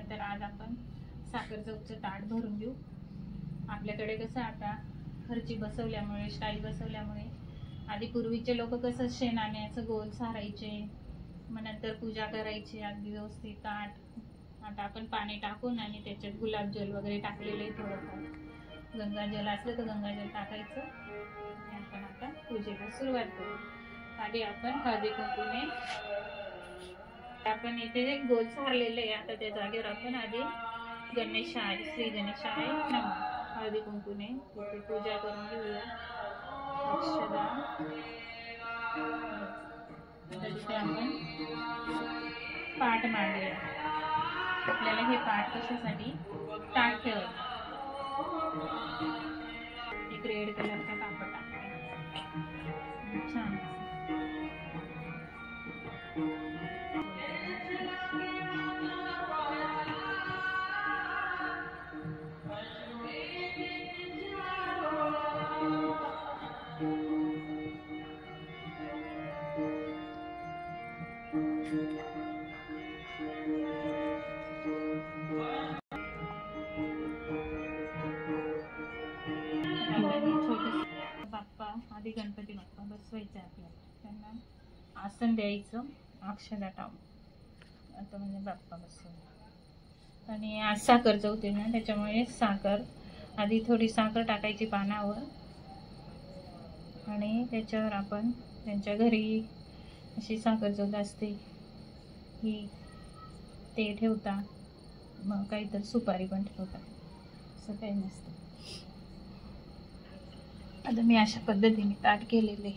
तर आज आपण साखर चौकचं ताट भरून घेऊ। आपल्याकडे कसं आता खर्ची बसवल्यामुळे स्टाईल बसवल्यामुळे आधी पूर्वीचे लोक कसं शेणाण्याचं गोल सारायचे, मग नंतर पूजा करायची अगदी व्यवस्थित ताट। आता आपण पाणी टाकून आणि त्याच्यात गुलाबजल वगैरे टाकलेले, थोडंफार गंगाजल असलं तर गंगाजल टाकायचं आणि आपण आता पूजेला सुरुवात करू। आधी आपण हळदी कुंकूने आपण इथे गोल सारलेले आहे। आता त्या जागेवर आपण आधी गणेशाय श्री गणेशाय नमः हळदी कुंकूने इथे पूजा करून घेऊया। अक्षदा तिथे आपण पाठ मांडूया। आपल्याला हे पाठ कशासाठी ताट ठेवायचं, एक रेड कलरचा कापड टाकायचा छान। बाप्पा आधी गणपती बाप्पा बसवायचे, आपल्याला त्यांना आसन द्यायचं अक्षदा टाकून। आता म्हणजे बाप्पा बसवला आणि आज साखर चौथ ना, त्याच्यामुळे साखर आधी थोडी साखर टाकायची पानावर आणि त्याच्यावर आपण त्यांच्या घरी अशी साखर चौथ असते ही ते ठेवता, मग काहीतरी सुपारी पण ठेवता, असं काही नसतं। आता मी अशा पद्धतीने ताट केलेले।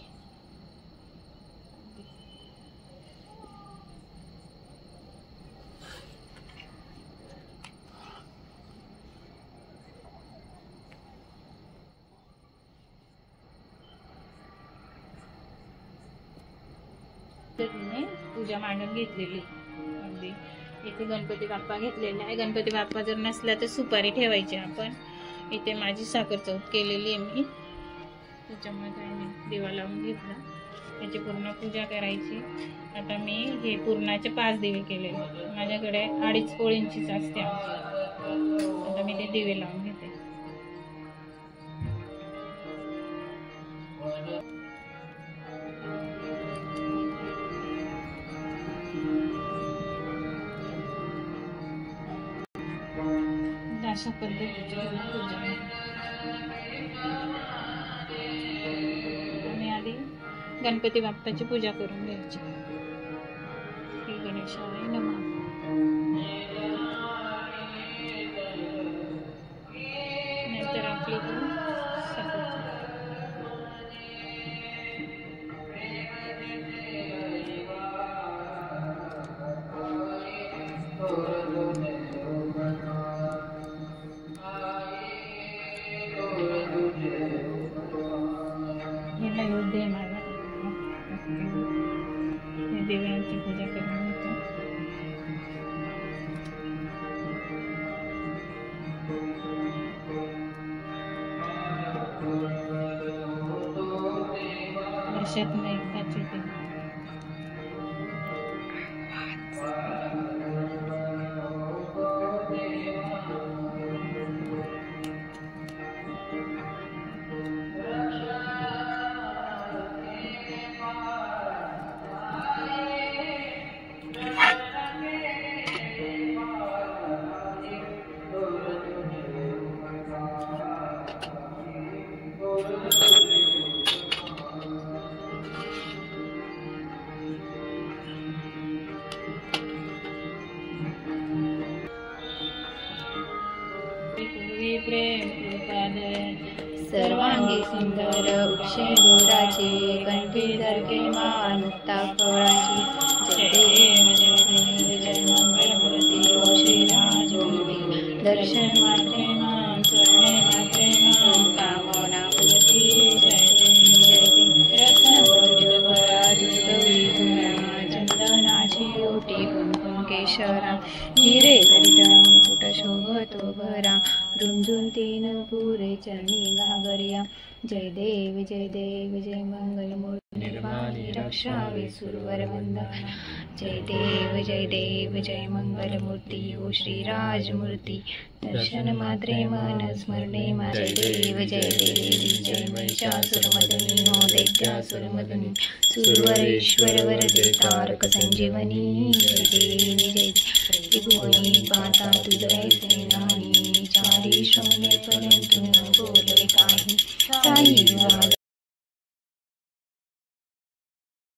पूजा मांडून घेतलेली, अगदी इथे गणपती बाप्पा घेतलेला आहे। गणपती बाप्पा जर नसला तर सुपारी ठेवायची आपण। इथे माझी साखर चौथ केलेली आहे मी, त्याच्यामुळे काय नाही दिवा लावून घेतला, त्याची पूर्ण पूजा करायची। आता मी हे पूर्णाचे 5 दिवे केलेले, माझ्याकडे 2.5 पोळींचीच असते आमची। आता मी ते दिवे लावून घेते। अशा पद्धतीची पूजा आणि आधी गणपती बाप्पाची पूजा करून घ्यायची। श्री गणेशाय नमः। नंतर आपली नैवेद्य माझा देवांची पूजा करून घेतो। वर्षातून एकदाच येते। प्रेम कृपादय सर्वांगी सुंदर वृक्षे गोराची कंठी धरके मान मुक्ता फळाची। जय देव जय देव जय मंगलमूर्ती ओ श्रीराजमूर्ती। दर्शन मात्रे मान स्मरणे मात्रे मान कामना पूर्ती। जय देव जय देव रत्नवैढूर्या दुर्गविधुरा चंदनाची ओटी कुंकुम केशरा हिरे जडित मुकुट शोभतो भरा रुंजून 3 पुरे चरणी घागरिया। जय देव जय देव जय मंगलमूर्ती। निर्माणी रक्षावे सुरवर वंदना। जय देव जय मंगलमूर्ती ओ श्रीराजमूर्ती। दर्शन मात्रे मन स्मरणे जय देवी जय महिषासुरमर्दिनी हो दैत्यासुरमर्दिनी। सुरवरेश्वर वरदे तारक संजीवनी। जय देवी त्रिभुवनी पाता तुझे नानी। चारी श्रवणे परंतु